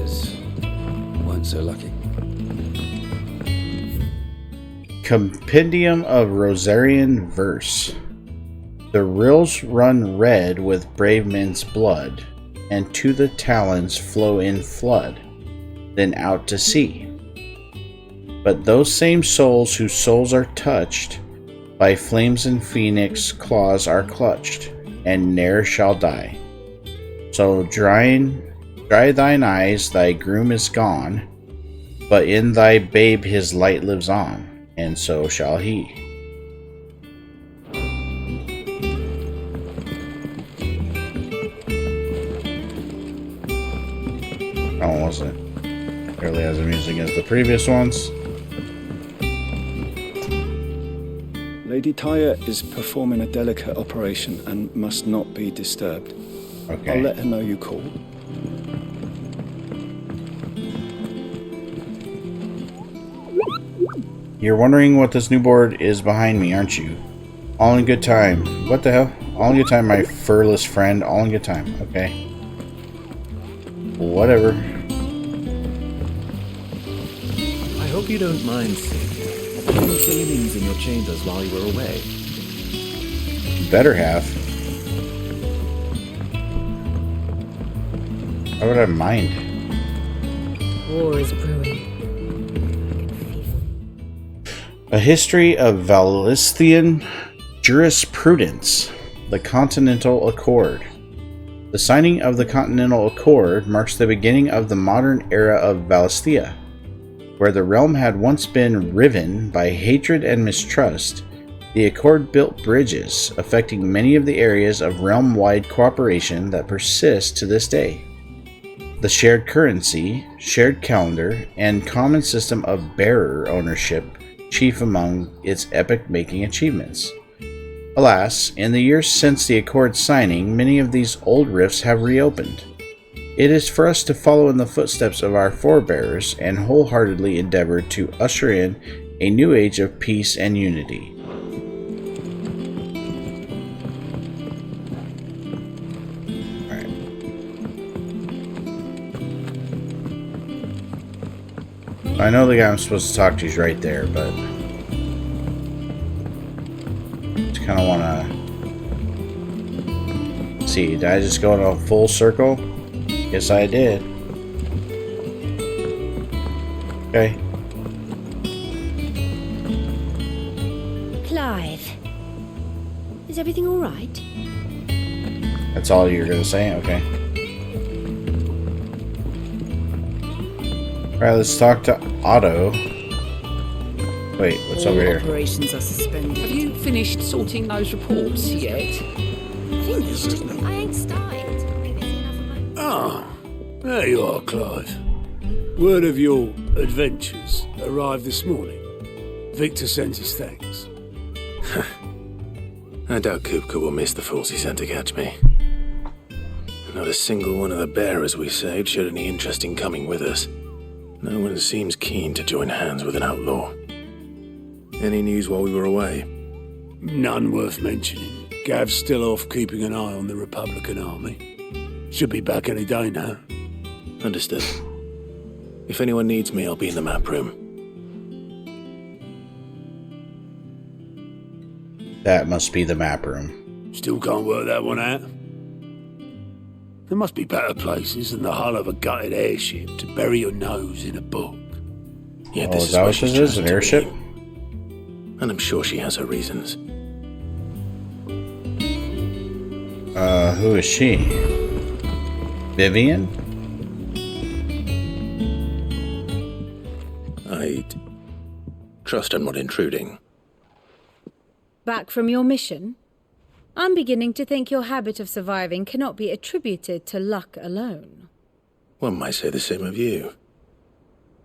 others weren't so lucky. Compendium of Rosarian Verse. The rills run red with brave men's blood, and to the talons flow in flood, then out to sea. But those same souls whose souls are touched by flames and phoenix claws are clutched, and ne'er shall die. So dry thine eyes, thy groom is gone, but in thy babe his light lives on, and so shall he. Oh, wasn't nearly as amusing as the previous ones. Lady Tyre is performing a delicate operation and must not be disturbed. Okay. I'll let her know you called. You're wondering what this new board is behind me, aren't you? All in good time. What the hell? All in good time, my furless friend. All in good time. Okay. Whatever. I hope you don't mind seeing ceilings in your chambers while you were away. Better have. Why would I mind? War is brewing. A history of Valisthian jurisprudence. The Continental Accord. The signing of the Continental Accord marks the beginning of the modern era of Valisthea. Where the realm had once been riven by hatred and mistrust, the Accord built bridges, affecting many of the areas of realm-wide cooperation that persist to this day. The shared currency, shared calendar, and common system of bearer ownership chief among its epoch-making achievements. Alas, in the years since the Accord signing, many of these old rifts have reopened. It is for us to follow in the footsteps of our forebears and wholeheartedly endeavor to usher in a new age of peace and unity. Alright. I know the guy I'm supposed to talk to is right there, but just kind of want to see. Did I just go in a full circle? Yes, I did. Okay. Clive, is everything all right? That's all you're going to say? Okay. Alright, let's talk to Otto. Wait, what's over here? Operations are suspended. Have you finished sorting those reports yet? Finished? I ain't started. Ah, there you are, Clive. Word of your adventures arrived this morning. Victor sent his thanks. I doubt Kupka will miss the force he sent to catch me. Not a single one of the bearers we saved showed any interest in coming with us. No one seems keen to join hands with an outlaw. Any news while we were away? None worth mentioning. Gav's still off keeping an eye on the Republican army. Should be back any day now. Understood. If anyone needs me, I'll be in the map room. That must be the map room. Still can't work that one out. There must be better places than the hull of a gutted airship to bury your nose in a book. Yet Oh, this is is that where what she's this is? chosen An to airship? remain. And I'm sure she has her reasons. Who is she? Vivian? I'd trust I'm not intruding. Back from your mission? I'm beginning to think your habit of surviving cannot be attributed to luck alone. One might say the same of you,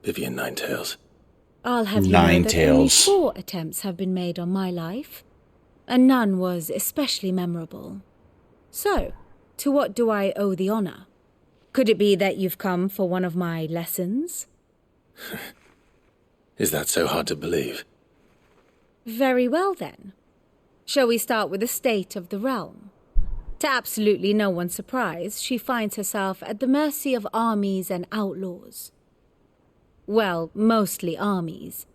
Vivian Ninetails. I'll have you know that only Ninetails. 4 attempts have been made on my life, and none was especially memorable. So, to what do I owe the honor? Could it be that you've come for one of my lessons? Is that so hard to believe? Very well then. Shall we start with the state of the realm? To absolutely no one's surprise, she finds herself at the mercy of armies and outlaws. Well, mostly armies.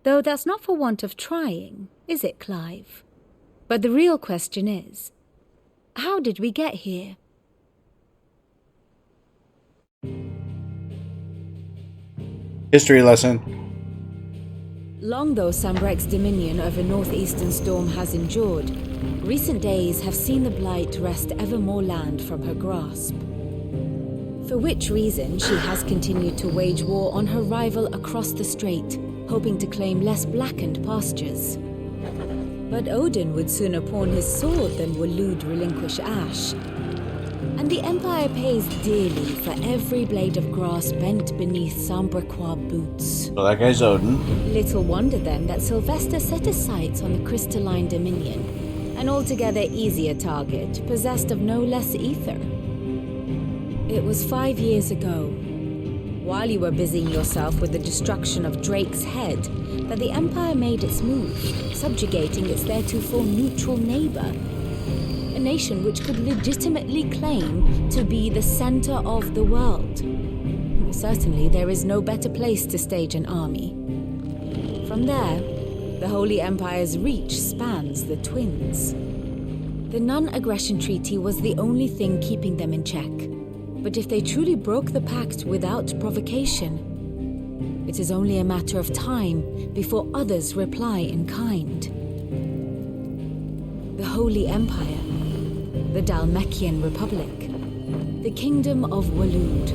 Though that's not for want of trying, is it, Clive? But the real question is, how did we get here? History lesson. Long though Sambrek's dominion over northeastern Storm has endured, recent days have seen the blight wrest ever more land from her grasp. For which reason she has continued to wage war on her rival across the strait, hoping to claim less blackened pastures. But Odin would sooner pawn his sword than Waloed relinquish Ash. And the Empire pays dearly for every blade of grass bent beneath Sambrequois boots. So that guy's Odin. Little wonder then that Sylvester set his sights on the crystalline dominion, an altogether easier target, possessed of no less ether. It was 5 years ago, while you were busying yourself with the destruction of Drake's head, that the Empire made its move, subjugating its theretofore neutral neighbor. A nation which could legitimately claim to be the center of the world. Certainly, there is no better place to stage an army. From there, the Holy Empire's reach spans the Twins. The non-aggression treaty was the only thing keeping them in check. But if they truly broke the pact without provocation, it is only a matter of time before others reply in kind. The Holy Empire, the Dalmekian Republic, the Kingdom of Waloed,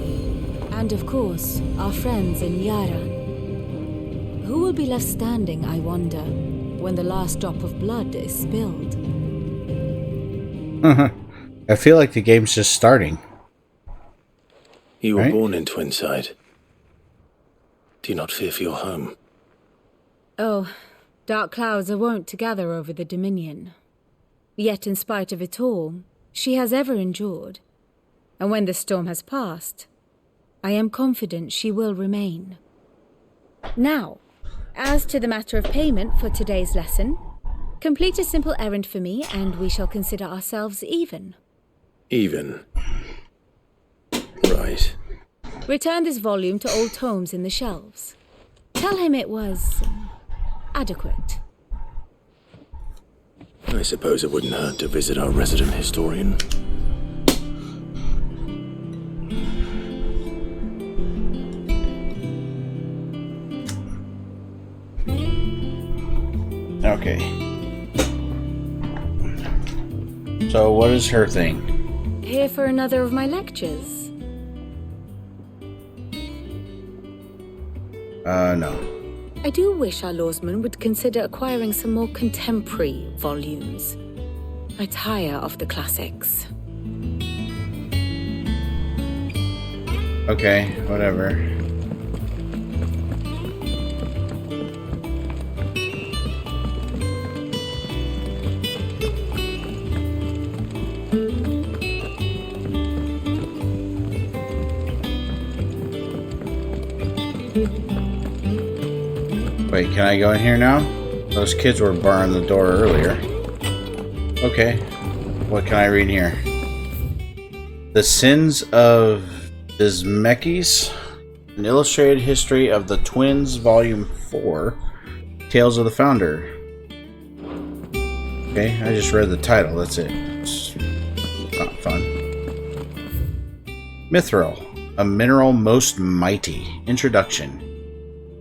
and of course, our friends in Yaran. Who will be left standing, I wonder, when the last drop of blood is spilled? I feel like the game's just starting. You were Right? born in Twinside. Do you not fear for your home? Oh, dark clouds are wont to gather over the Dominion. Yet in spite of it all, she has ever endured. And when the storm has passed, I am confident she will remain. Now, as to the matter of payment for today's lesson, complete a simple errand for me and we shall consider ourselves even. Even. Right. Return this volume to old tomes in the shelves. Tell him it was adequate. I suppose it wouldn't hurt to visit our resident historian. Okay. So what is her thing? Here for another of my lectures? No. I do wish our lawsman would consider acquiring some more contemporary volumes. I tire of the classics. Okay, whatever. Wait, can I go in here now? Those kids were barring the door earlier. Okay. What can I read here? The Sins of Bismekis, an illustrated history of the Twins, Volume 4, Tales of the Founder. Okay, I just read the title, that's it. It's not fun. Mithril, a mineral most mighty. Introduction.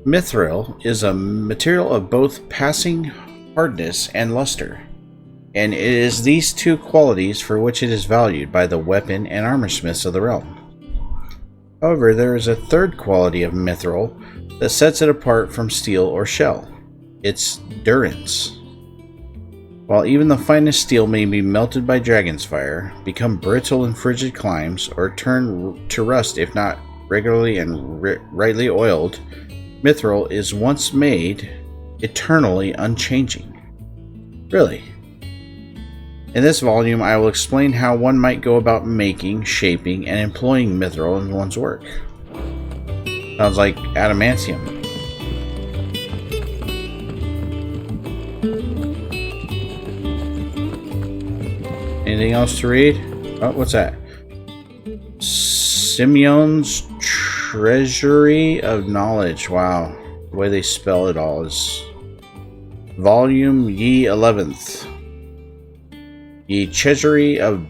Mithril is a material of both passing hardness and luster, and it is these two qualities for which it is valued by the weapon and armorsmiths of the realm. However, there is a third quality of mithril that sets it apart from steel or shell. Its durance. While even the finest steel may be melted by dragon's fire, become brittle in frigid climes, or turn to rust if not regularly and rightly oiled, mithril is once made eternally unchanging. Really? In this volume, I will explain how one might go about making, shaping, and employing mithril in one's work. Sounds like adamantium. Anything else to read? Oh, what's that? Simeon's Treasury of Knowledge. Wow. The way they spell it all is... Volume ye 11th. Ye Treasury of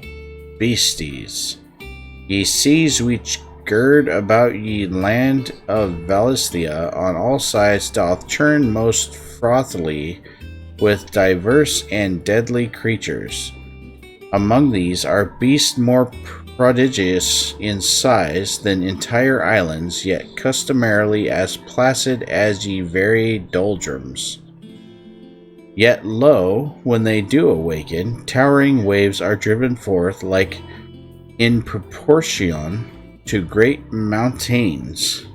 Beasties. Ye seas which gird about ye land of Valisthea on all sides doth churn most frothily with diverse and deadly creatures. Among these are beasts more prodigious in size than entire islands, yet customarily as placid as ye very doldrums. Yet lo, when they do awaken, towering waves are driven forth like in proportion to great mountains.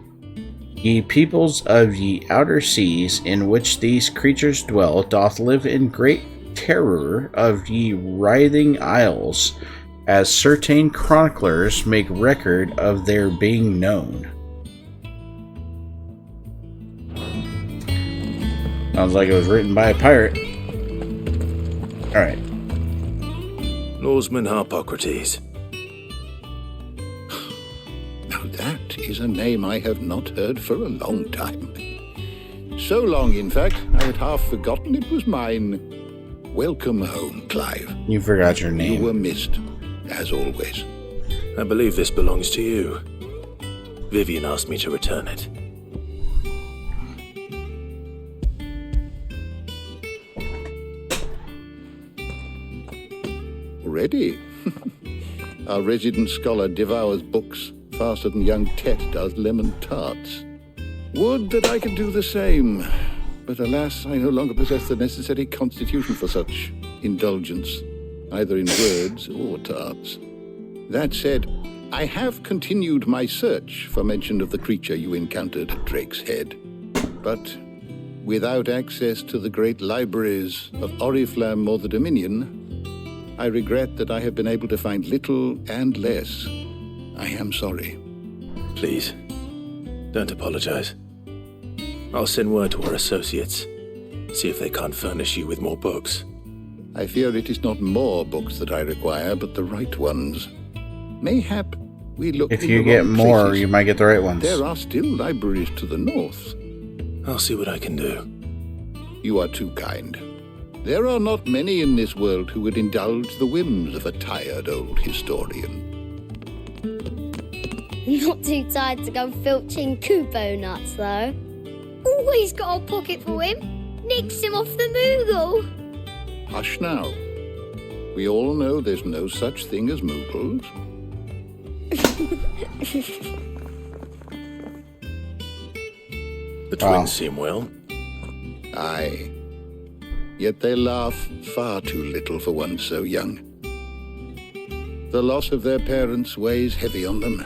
Ye peoples of ye outer seas, in which these creatures dwell, doth live in great terror of ye writhing isles, as certain chroniclers make record of their being known. Sounds like it was written by a pirate. Alright. Lawsman Harpocrates. Now that is a name I have not heard for a long time. So long, in fact, I had half forgotten it was mine. Welcome home, Clive. You forgot your name. You were missed, as always. I believe this belongs to you. Vivian asked me to return it. Ready? Our resident scholar devours books faster than young Tet does lemon tarts. Would that I could do the same, but alas, I no longer possess the necessary constitution for such indulgence, either in words or tarts. That said, I have continued my search for mention of the creature you encountered at Drake's Head, but without access to the great libraries of Oriflamme or the Dominion, I regret that I have been able to find little and less. I am sorry. Please, don't apologize. I'll send word to our associates. See if they can't furnish you with more books. I fear it is not more books that I require, but the right ones. Mayhap we look If in you the get wrong more, places. you might get the right ones. There are still libraries to the north. I'll see what I can do. You are too kind. There are not many in this world who would indulge the whims of a tired old historian. Not too tired to go filching Kubo nuts, though. Always got a pocket for him. Nicks him off the Moogle. Hush now. We all know there's no such thing as Moogles. The twins seem well. Aye. Yet they laugh far too little for one so young. The loss of their parents weighs heavy on them,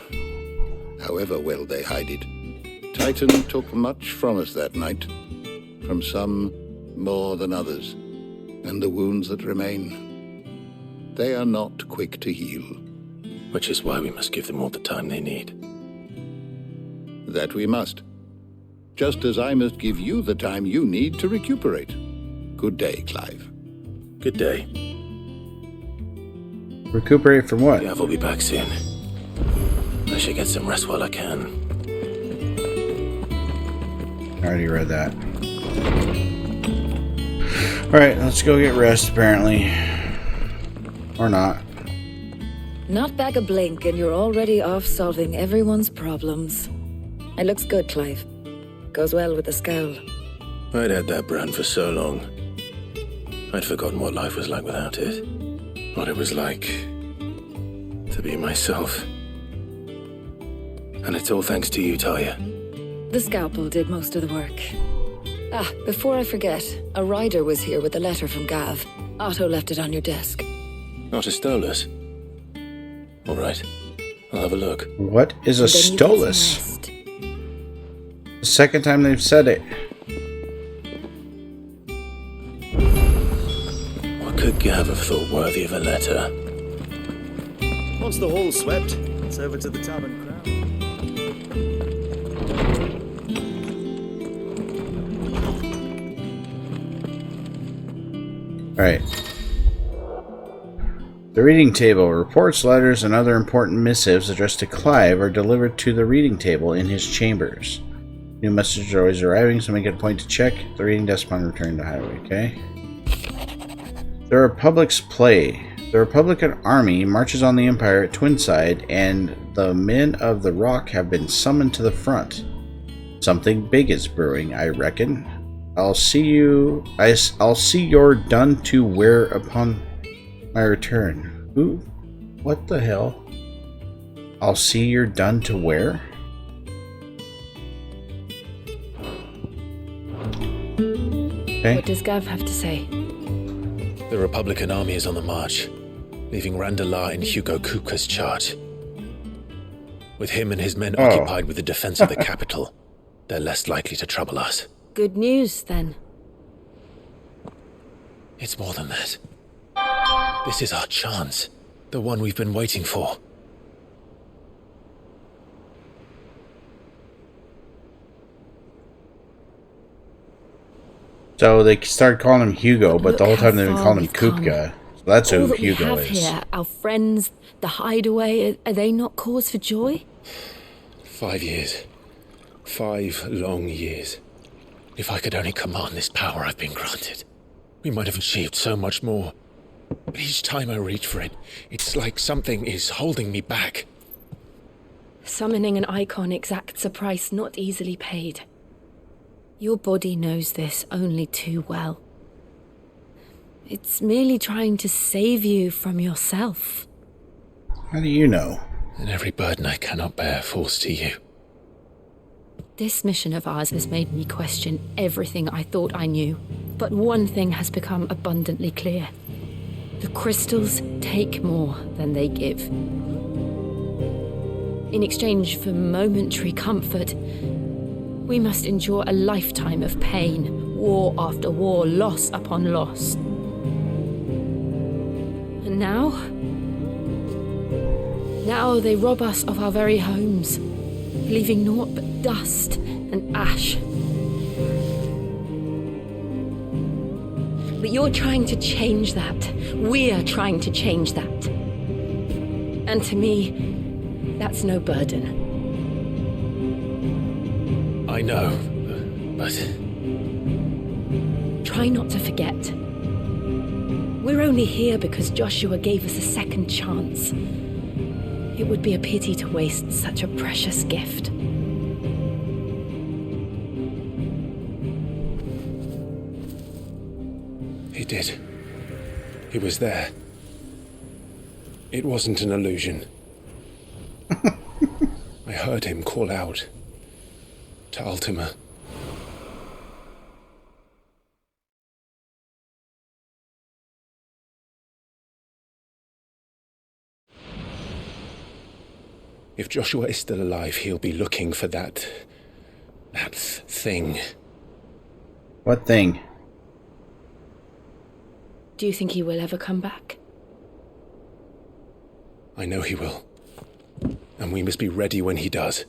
however well they hide it. Titan took much from us that night, from some more than others, and the wounds that remain, they are not quick to heal. Which is why we must give them all the time they need. That we must. Just as I must give you the time you need to recuperate. Good day, Clive. Good day. Recuperate from what? Gav will be back soon. I should get some rest while I can. I already read that. Alright, let's go get rest, apparently. Or not. Not back a blink and you're already off solving everyone's problems. It looks good, Clive. Goes well with the scowl. I'd had that brand for so long. I'd forgotten what life was like without it. What it was like to be myself. And it's all thanks to you, Taya. The scalpel did most of the work. Ah, before I forget, a rider was here with a letter from Gav. Otto left it on your desk. Not a stolus. All right, I'll have a look. What is a Then you get some stolus? rest. The second time they've said it. What could Gav have thought worthy of a letter? Once the hall's swept, it's over to the tavern crowd. Alright. The reading table. Reports, letters, and other important missives addressed to Clive are delivered to the reading table in his chambers. New messages are always arriving, so make it a point to check the reading desk upon returning to highway, okay? The Republic's play. The Republican army marches on the Empire at Twinside, and the men of the Rock have been summoned to the front. Something big is brewing, I reckon. I'll see your done to wear upon my return. Who? What the hell? I'll see your done to wear? Okay. What does Gav have to say? The Republican army is on the march, leaving Randalar in Hugo Kupka's charge. With him and his men occupied with the defense of the capital, they're less likely to trouble us. Good news, then. It's more than that. This is our chance. The one we've been waiting for. So they started calling him Hugo, but the whole time they've been calling him Kupka. So that's who All Hugo that we have is. here, our friends, the hideaway, are they not cause for joy? 5 years. 5 long years. If I could only command this power I've been granted, we might have achieved so much more. But each time I reach for it, it's like something is holding me back. Summoning an icon exacts a price not easily paid. Your body knows this only too well. It's merely trying to save you from yourself. How do you know? And every burden I cannot bear falls to you. This mission of ours has made me question everything I thought I knew. But one thing has become abundantly clear. The crystals take more than they give. In exchange for momentary comfort, we must endure a lifetime of pain, war after war, loss upon loss. And now they rob us of our very homes, leaving naught but dust and ash. But you're trying to change that. We're trying to change that. And to me, that's no burden. I know, but... Try not to forget. We're only here because Joshua gave us a second chance. It would be a pity to waste such a precious gift. He did. He was there. It wasn't an illusion. I heard him call out to Ultima. If Joshua is still alive, he'll be looking for that thing. What thing? Do you think he will ever come back? I know he will. And we must be ready when he does.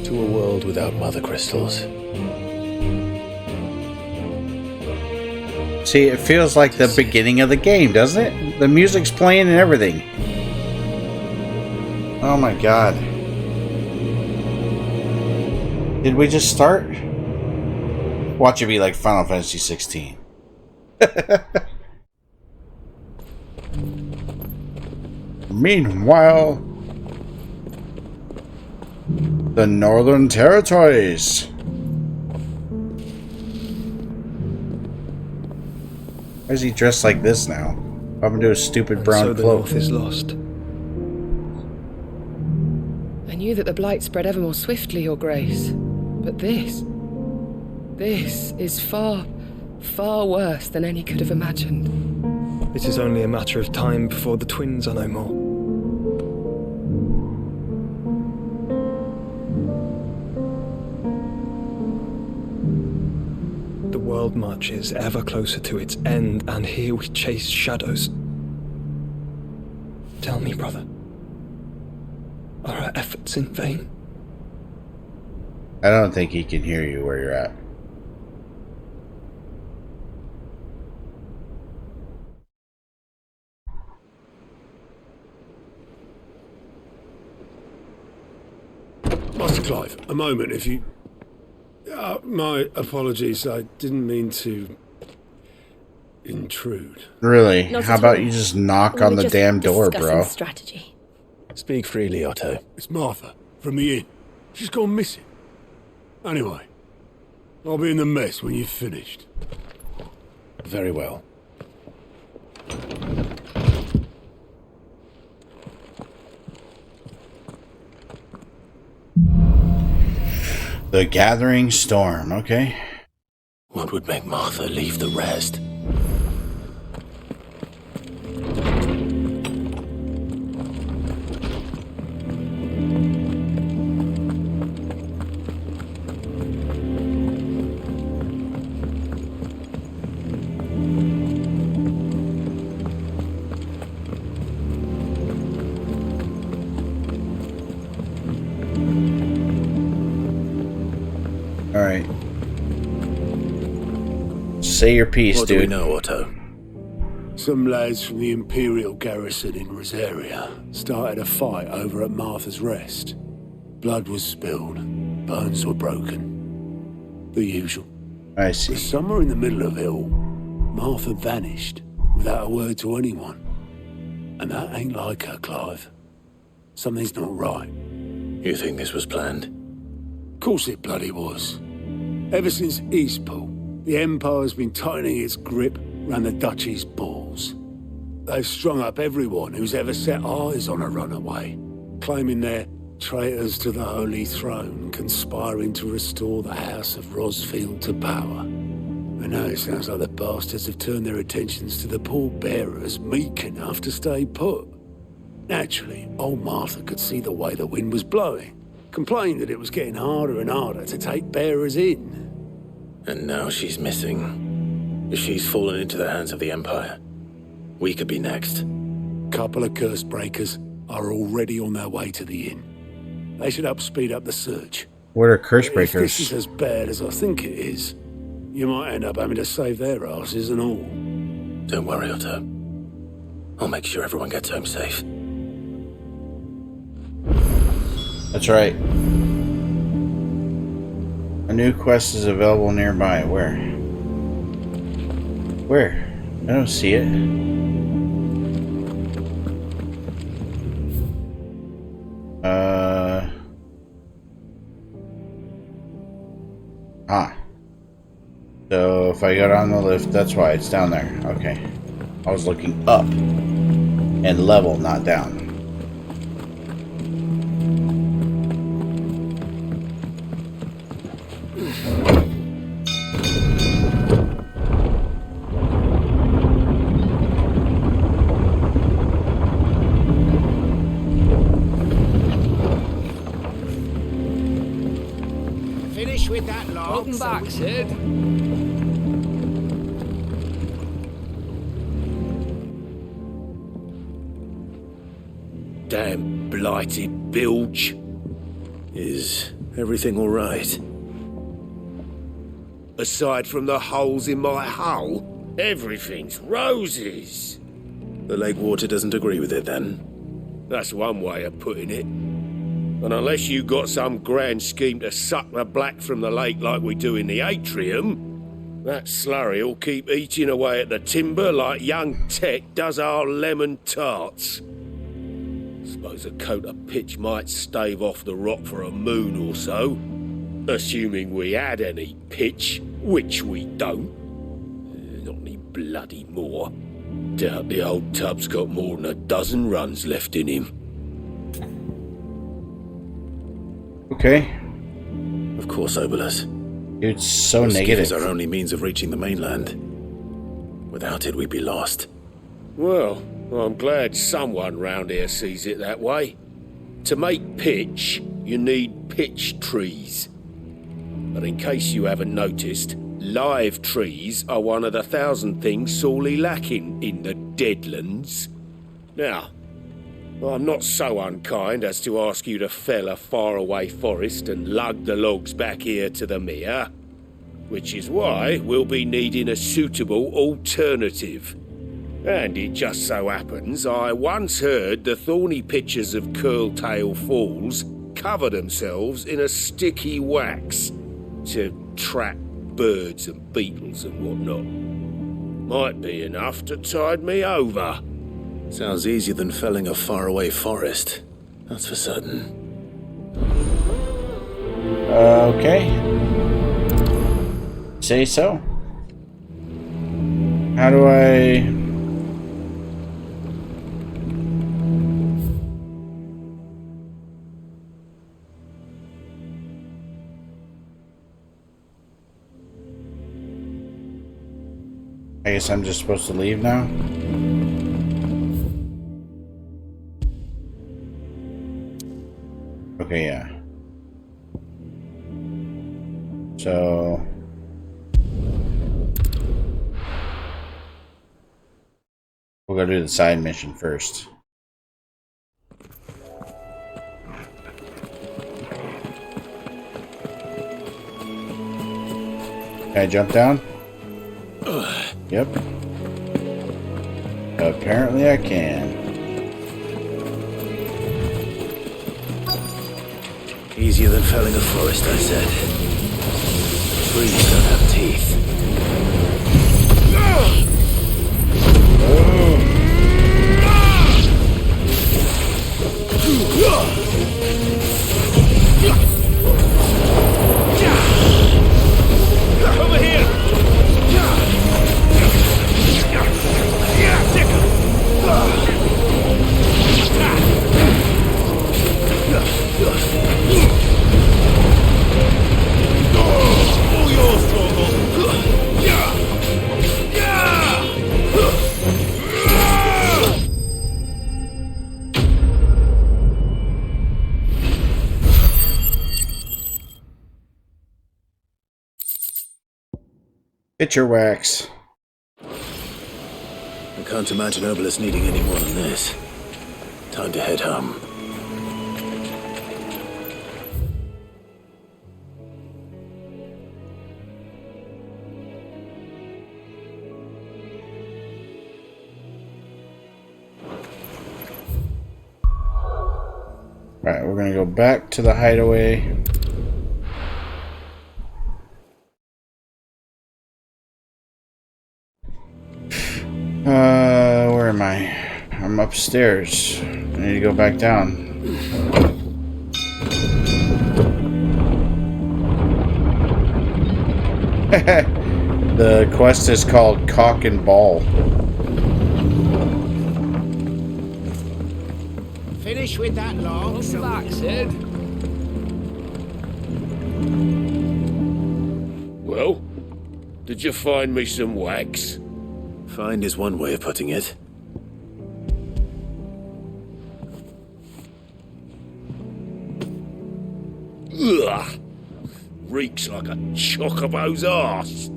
To a world without mother crystals. See, it feels like the beginning of the game, doesn't it? The music's playing and everything. Oh my god. Did we just start? Watch it be like Final Fantasy XVI. Meanwhile, the Northern Territories. Why is he dressed like this now? What happened to his stupid brown so the cloak? North is lost. I knew that the blight spread ever more swiftly, Your Grace. But this is far, far worse than any could have imagined. It is only a matter of time before the twins are no more. The world sword march is ever closer to its end, and here we chase shadows. Tell me, brother, are our efforts in vain? I don't think he can hear you where you're at. Master Clive, a moment, if you... my apologies, I didn't mean to intrude. Really? Not How at about all. you just knock We on were the just damn door, discussing bro? strategy. Speak freely, Otto. It's Martha, from the inn. She's gone missing. Anyway, I'll be in the mess when you've finished. Very well. The Gathering Storm, okay. What would make Martha leave the rest? Alright. Say your piece, What dude. do we know, Otto? Some lads from the Imperial garrison in Rosaria started a fight over at Martha's Rest. Blood was spilled, bones were broken. The usual. I see. But somewhere in the middle of it all, Martha vanished without a word to anyone. And that ain't like her, Clive. Something's not right. You think this was planned? Of course it bloody was. Ever since Eastpool, the Empire's been tightening its grip round the Duchy's balls. They've strung up everyone who's ever set eyes on a runaway, claiming they're traitors to the Holy Throne, conspiring to restore the House of Rosfield to power. And now it sounds like the bastards have turned their attentions to the pallbearers meek enough to stay put. Naturally, old Martha could see the way the wind was blowing, complained that it was getting harder and harder to take bearers in. And now she's missing. If she's fallen into the hands of the Empire, we could be next. Couple of curse breakers are already on their way to the inn. They should speed up the search. What are curse If this breakers? is as bad as I think it is, you might end up having to save their asses and all. Don't worry, Otto. I'll make sure everyone gets home safe. That's right. A new quest is available nearby. Where? Where? I don't see it. So if I go down the lift, that's why it's down there. Okay. I was looking up and level, not down. Finish with that log. Welcome back, Sid. Damn blighted bilge. Is everything all right? Aside from the holes in my hull, everything's roses. The lake water doesn't agree with it, then? That's one way of putting it. And unless you got some grand scheme to suck the black from the lake like we do in the atrium, that slurry'll keep eating away at the timber like young Tet does our lemon tarts. Suppose a coat of pitch might stave off the rock for a moon or so, assuming we had any pitch, which we don't. Not any bloody more. Doubt the old tub's got more than a dozen runs left in him. Okay. Of course, Obolus. It's so This negative. is our only means of reaching the mainland. Without it, we'd be lost. Well, I'm glad someone round here sees it that way. To make pitch, you need pitch trees. But in case you haven't noticed, live trees are one of the 1,000 things sorely lacking in the Deadlands. Now, I'm not so unkind as to ask you to fell a faraway forest and lug the logs back here to the mere, which is why we'll be needing a suitable alternative. And it just so happens I once heard the thorny pitchers of Curltail Falls cover themselves in a sticky wax to trap birds and beetles and whatnot. Might be enough to tide me over. Sounds easier than felling a faraway forest. That's for certain. Okay. Say so. How do I... I guess I'm just supposed to leave now? Okay, yeah. So... we'll go do the side mission first. Can I jump down? Yep. Apparently I can. Easier than felling a forest, I said. Trees don't have teeth. Over here! All yours, Torgal. Picture wax. I can't imagine Obelisk needing any more than this. Time to head home. Alright, we're gonna go back to the hideaway. Where am I? I'm upstairs. I need to go back down. The quest is called Cock and Ball. Finish with that log. Back, Sid. Well, did you find me some wax? Find is one way of putting it. Ugh! Reeks like a chocobo's arse.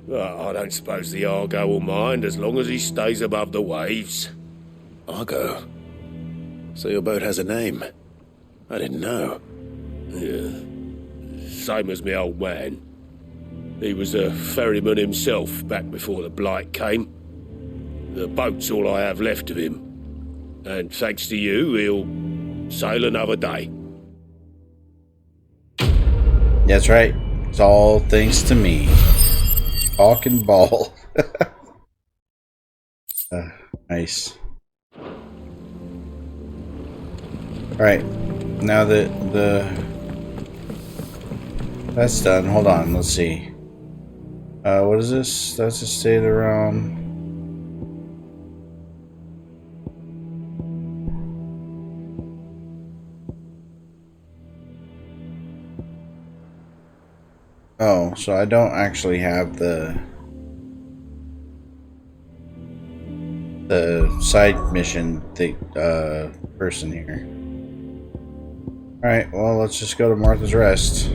I don't suppose the Argo will mind as long as he stays above the waves. Argo? So your boat has a name? I didn't know. Yeah. Same as me old man. He was a ferryman himself back before the blight came. The boat's all I have left of him. And thanks to you, he'll sail another day. That's right. It's all thanks to me. Cock and Ball. Nice. Alright. Now that that's done, hold on, let's see. What is this? That's a state of the realm. Oh, so I don't actually have the side mission person here. Alright, well, let's just go to Martha's Rest.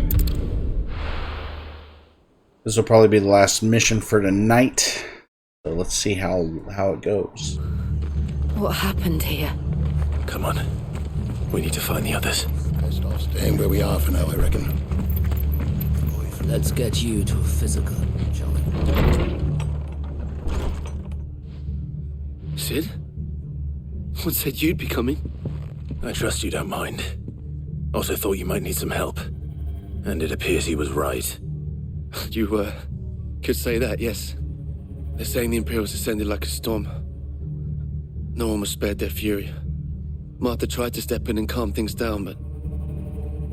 This will probably be the last mission for tonight. So let's see how it goes. What happened here? Come on. We need to find the others. Best off staying where we are for now, I reckon. Let's get you to a physical, shall we? Sid? What said you'd be coming? I trust you don't mind. Also thought you might need some help. And it appears he was right. You, could say that, yes. They're saying the Imperials descended like a storm. No one was spared their fury. Martha tried to step in and calm things down, but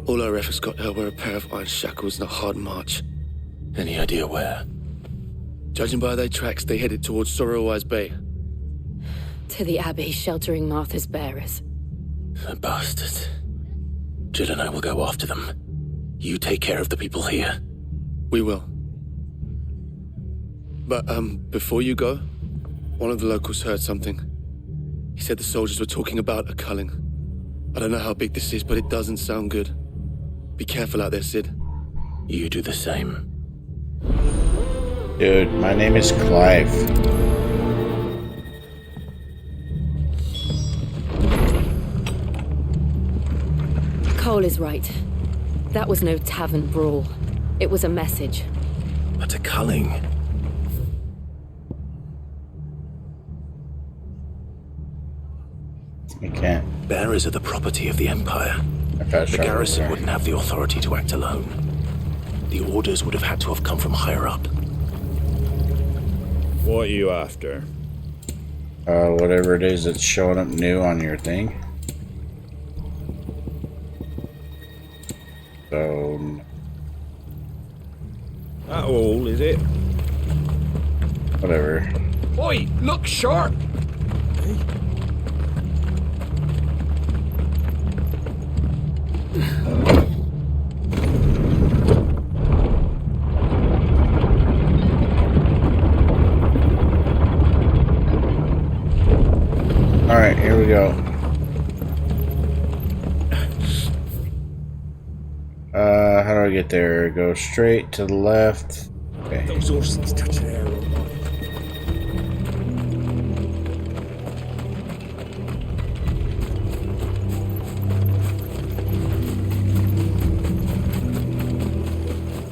all our efforts got her were a pair of iron shackles and a hard march. Any idea where? Judging by their tracks, they headed towards Sorrowwise Bay. To the Abbey, sheltering Martha's bearers. The bastards. Jill and I will go after them. You take care of the people here. We will. But, before you go, one of the locals heard something. He said the soldiers were talking about a culling. I don't know how big this is, but it doesn't sound good. Be careful out there, Sid. You do the same. Dude, my name is Clive. Cole is right. That was no tavern brawl. It was a message. But a culling? You can't. Bearers are the property of the Empire. The garrison wouldn't have the authority to act alone. The orders would have had to have come from higher up. What are you after? Whatever it is that's showing up new on your thing. So... That all, is it? Whatever. Oi, look sharp! Alright, here we go. How do I get there? Go straight to the left. Okay. Those horses touch the air.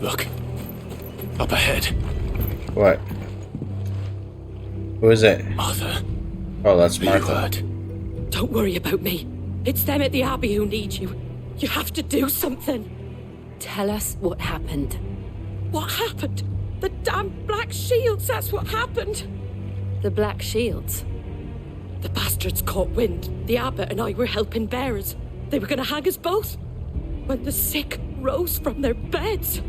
Look. Up ahead. What? Who is it? Martha. Oh, that's Martha. Don't worry about me. It's them at the Abbey who need you. You have to do something. Tell us what happened. What happened? The damn Black Shields, that's what happened. The Black Shields? The bastards caught wind. The abbot and I were helping bearers. They were gonna hang us both. When the sick rose from their beds,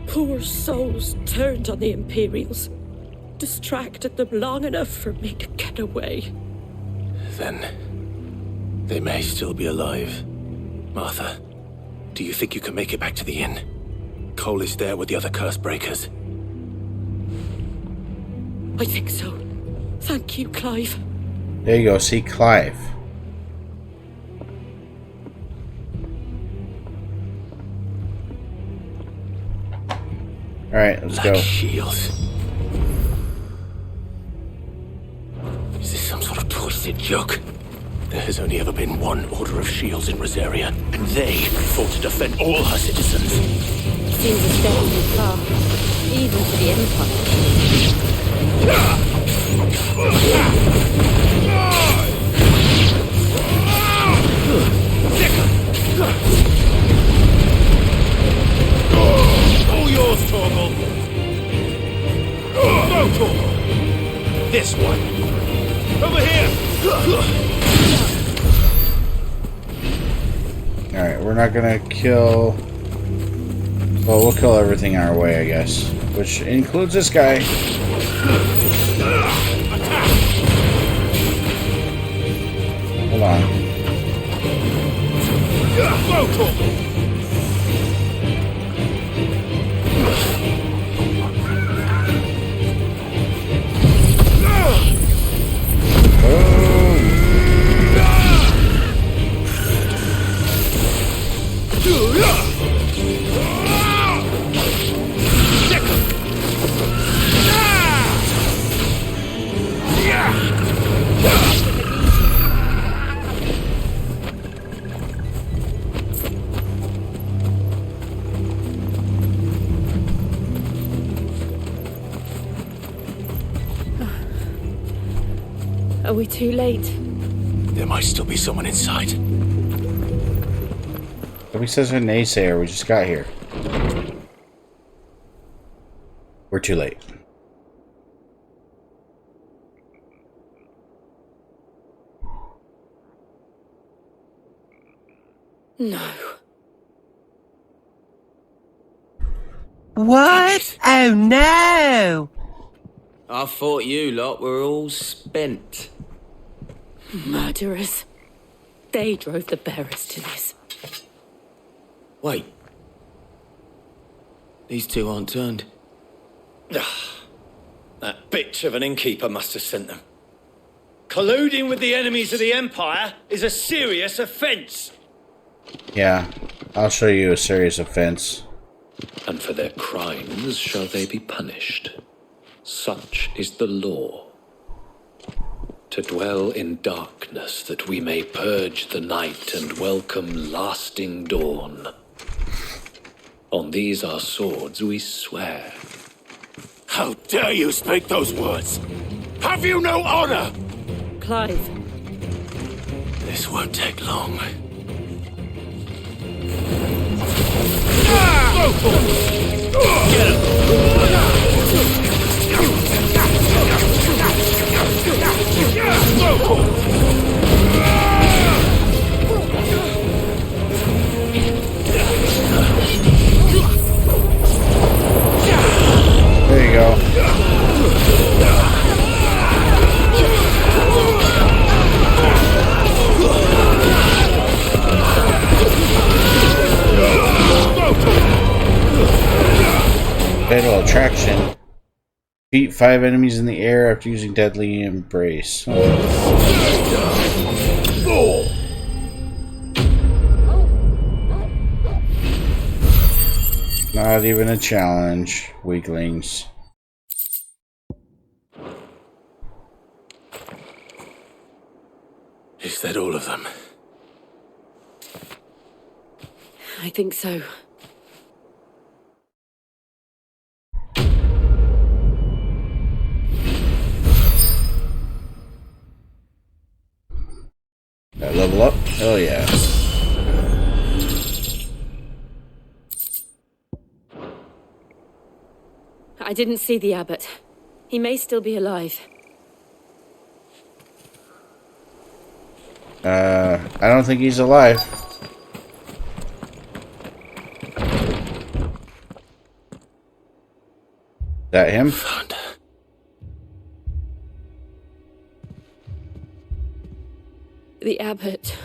poor souls turned on the Imperials. Distracted them long enough for me to get away. Then they may still be alive. Martha, do you think you can make it back to the inn? Cole is there with the other curse breakers. I think so. Thank you, Clive. There you go, see Clive. Alright, let's go. Shields. Is this some sort of twisted joke? There has only ever been one Order of Shields in Rosaria, and they fought to defend all her citizens. Seems a step too far, even for the Empire. All yours, Torgal. Go, Torgal. This one. Over here. Alright, we're not gonna kill... Well, we'll kill everything our way, I guess. Which includes this guy. Hold on. Are we too late? There might still be someone inside. Nobody says a naysayer. We just got here. We're too late. No. What? Oh no! I thought you lot were all spent. Murderers. They drove the bearers to this. Wait. These two aren't turned. That bitch of an innkeeper must have sent them. Colluding with the enemies of the Empire is a serious offence. Yeah, I'll show you a serious offense. And for their crimes shall they be punished. Such is the law. To dwell in darkness that we may purge the night and welcome lasting dawn. On these our swords we swear. How dare you speak those words? Have you no honor? Clive. This won't take long. There you go. Fatal attraction. Beat 5 enemies in the air after using deadly embrace. Not even a challenge, weaklings. Is that all of them? I think so. That level up? Oh yeah. I didn't see the abbot. He may still be alive. I don't think he's alive. That him? Found her. The abbot.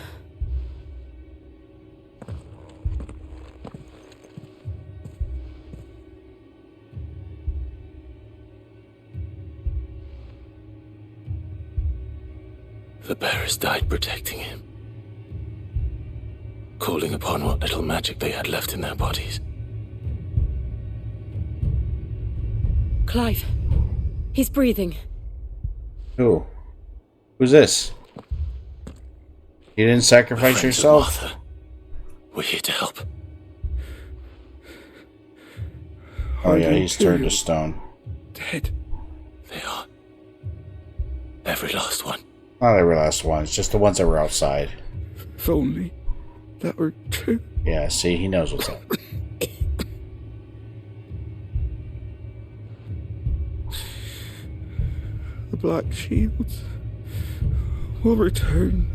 The bearers died protecting him, calling upon what little magic they had left in their bodies. Clive. He's breathing. Who? Who's this? You didn't sacrifice yourself? Martha. We're here to help. Oh yeah, he's turned to stone. Dead. They are. Every last one. Not every last one. It's just the ones that were outside. If only that were true. Yeah, see, he knows what's up. The Black Shields will return.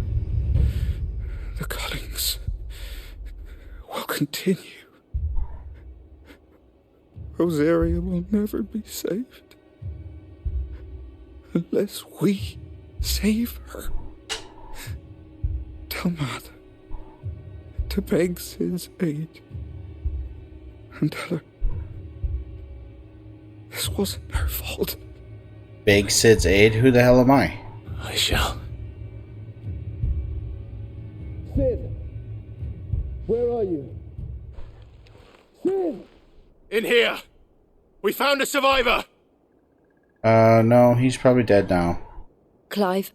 The cullings will continue. Rosaria will never be saved unless we save her. Tell Mother to beg Sid's aid and tell her this wasn't her fault. Beg Sid's aid? Who the hell am I? I shall. Sid! Where are you? Sid! In here! We found a survivor! No, he's probably dead now. Clive.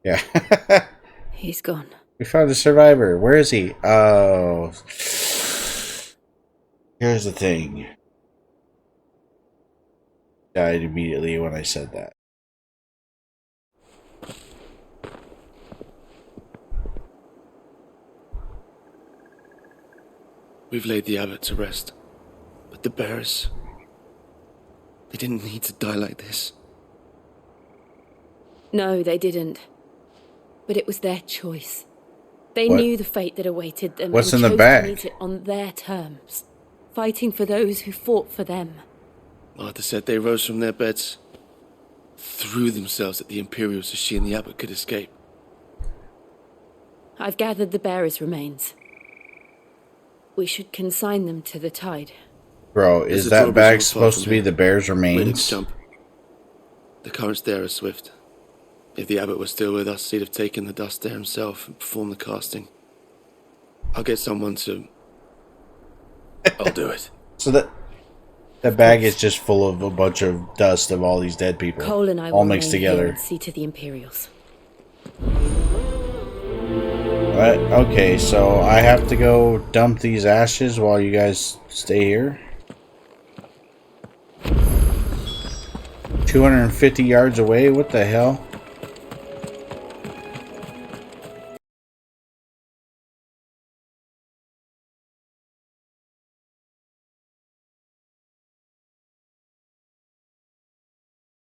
Yeah. He's gone. We found a survivor. Where is he? Oh. Here's the thing. died immediately when I said that. We've laid the abbot to rest. But the bearers... they didn't need to die like this. No, they didn't. But it was their choice. They What? knew the fate that awaited them. What's and in the chose bag? to meet it on their terms, fighting for those who fought for them. Martha said they rose from their beds, threw themselves at the Imperials so she and the abbot could escape. I've gathered the bearers' remains. We should consign them to the tide. Bro, There's is a that drawbridge bag not far supposed from to be here. the bear's Ready to remains? jump. The currents there are swift. If the abbot was still with us, he'd have taken the dust there himself and performed the casting. I'll get someone to... I'll do it. So that bag is just full of a bunch of dust of all these dead people, Cole and I all will mixed remain here together. and see to the Imperials. Right, okay, so I have to go dump these ashes while you guys stay here. 250 yards away? What the hell?